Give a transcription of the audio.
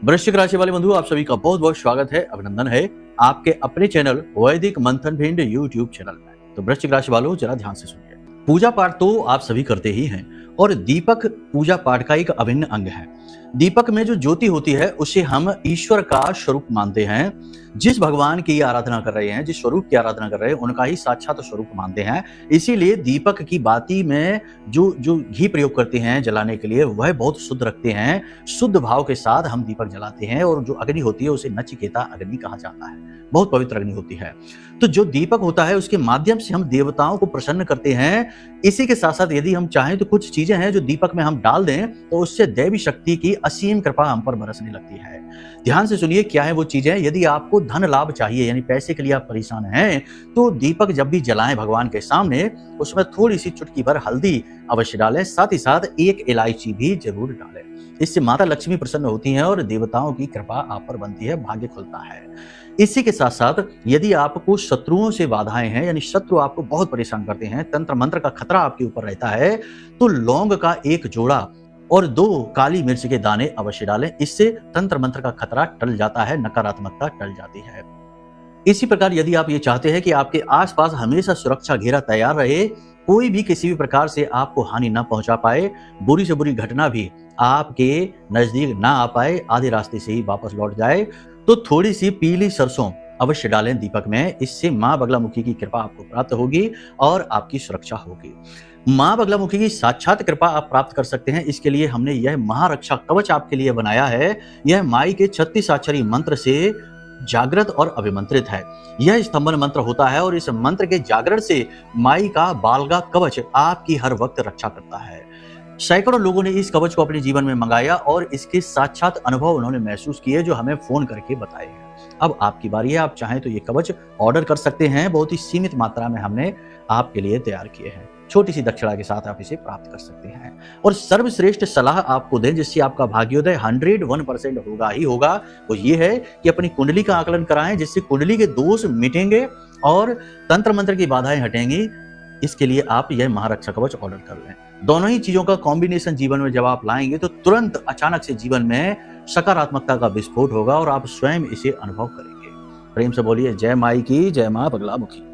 वृश्चिक राशि वाले बंधु, आप सभी का बहुत बहुत स्वागत है, अभिनंदन है आपके अपने चैनल वैदिक मंथन भिंड यूट्यूब चैनल में। तो वृश्चिक राशि वालों, जरा ध्यान से सुनिए। पूजा पाठ तो आप सभी करते ही हैं और दीपक पूजा पाठ का एक अभिन्न अंग है। दीपक में जो ज्योति होती है उसे हम ईश्वर का स्वरूप मानते हैं। जिस भगवान की आराधना कर रहे हैं, जिस स्वरूप की आराधना कर रहे हैं, उनका ही साक्षात स्वरूप मानते हैं। इसीलिए दीपक की बाती में जो घी प्रयोग करते हैं जलाने के लिए, वह बहुत शुद्ध रखते हैं। शुद्ध भाव के साथ हम दीपक जलाते हैं और जो अग्नि होती है उसे नचिकेता अग्नि कहा जाता है। बहुत पवित्र अग्नि होती है। तो जो दीपक होता है उसके माध्यम से हम देवताओं को प्रसन्न करते हैं। इसी के साथ साथ यदि हम चाहें तो कुछ चीजें हैं जो दीपक में हम डाल दें तो उससे दैवी शक्ति की असीम कृपा हम पर बरसने लगती है। ध्यान से सुनिए, क्या है वो चीजें। यदि आपको धन लाभ चाहिए, यानी पैसे के लिए आप परेशान हैं, तो दीपक जब भी जलाएं भगवान के सामने, उसमें थोड़ी सी चुटकी भर हल्दी अवश्य डालें, साथ ही साथ एक इलायची भी जरूर डालें। इससे माता लक्ष्मी प्रसन्न होती हैं और देवताओं की कृपा आप पर बनती है, भाग्य खुलता है। इसी के साथ साथ यदि आपको शत्रुओं से बाधाएं हैं, यानी शत्रु आपको बहुत परेशान करते हैं, तंत्र मंत्र का खतरा आपके ऊपर रहता है, तो लौंग का एक जोड़ा और 2 काली मिर्च के दाने अवश्य डालें। इससे तंत्र मंत्र का खतरा टल जाता है, नकारात्मकता टल जाती है। इसी प्रकार यदि आप ये चाहते हैं कि आपके आसपास हमेशा सुरक्षा घेरा तैयार रहे, कोई भी किसी भी प्रकार से आपको हानि ना पहुंचा पाए, बुरी से बुरी घटना भी आपके नजदीक ना आ पाए, आधे रास्ते से ही वापस लौट जाए, तो थोड़ी सी पीली सरसों अवश्य डालें दीपक में। इससे मां बगलामुखी की कृपा आपको प्राप्त होगी और आपकी सुरक्षा होगी। मां बगलामुखी की साक्षात कृपा आप प्राप्त कर सकते हैं। इसके लिए हमने यह महारक्षा कवच आपके लिए बनाया है। यह माई के 36 अक्षरी मंत्र से जागृत और अभिमंत्रित है। यह स्तंभन मंत्र होता है और इस मंत्र के जागरण से माई का बालगा कवच आपकी हर वक्त रक्षा करता है। सैकड़ों लोगों ने इस कवच को अपने जीवन में मंगाया और इसके साक्षात अनुभव उन्होंने महसूस किए, जो हमें फोन करके बताए हैं। अब आपकी बारी है, आप चाहें तो ये कवच ऑर्डर कर सकते हैं। बहुत ही सीमित मात्रा में हमने आपके लिए तैयार किए हैं। छोटी सी दक्षिणा के साथ आप इसे प्राप्त कर सकते हैं और सर्वश्रेष्ठ सलाह आपको दें जिससे आपका भाग्योदय 101% होगा ही होगा, वो ये है कि अपनी कुंडली का आकलन कराएं, जिससे कुंडली के दोष मिटेंगे और तंत्र मंत्र की बाधाएं हटेंगी। इसके लिए आप यह महारक्षा कवच ऑर्डर कर लें। दोनों ही चीजों का कॉम्बिनेशन जीवन में जब आप लाएंगे तो तुरंत अचानक से जीवन में सकारात्मकता का विस्फोट होगा और आप स्वयं इसे अनुभव करेंगे। प्रेम से बोलिए जय माई की, जय मां बगलामुखी।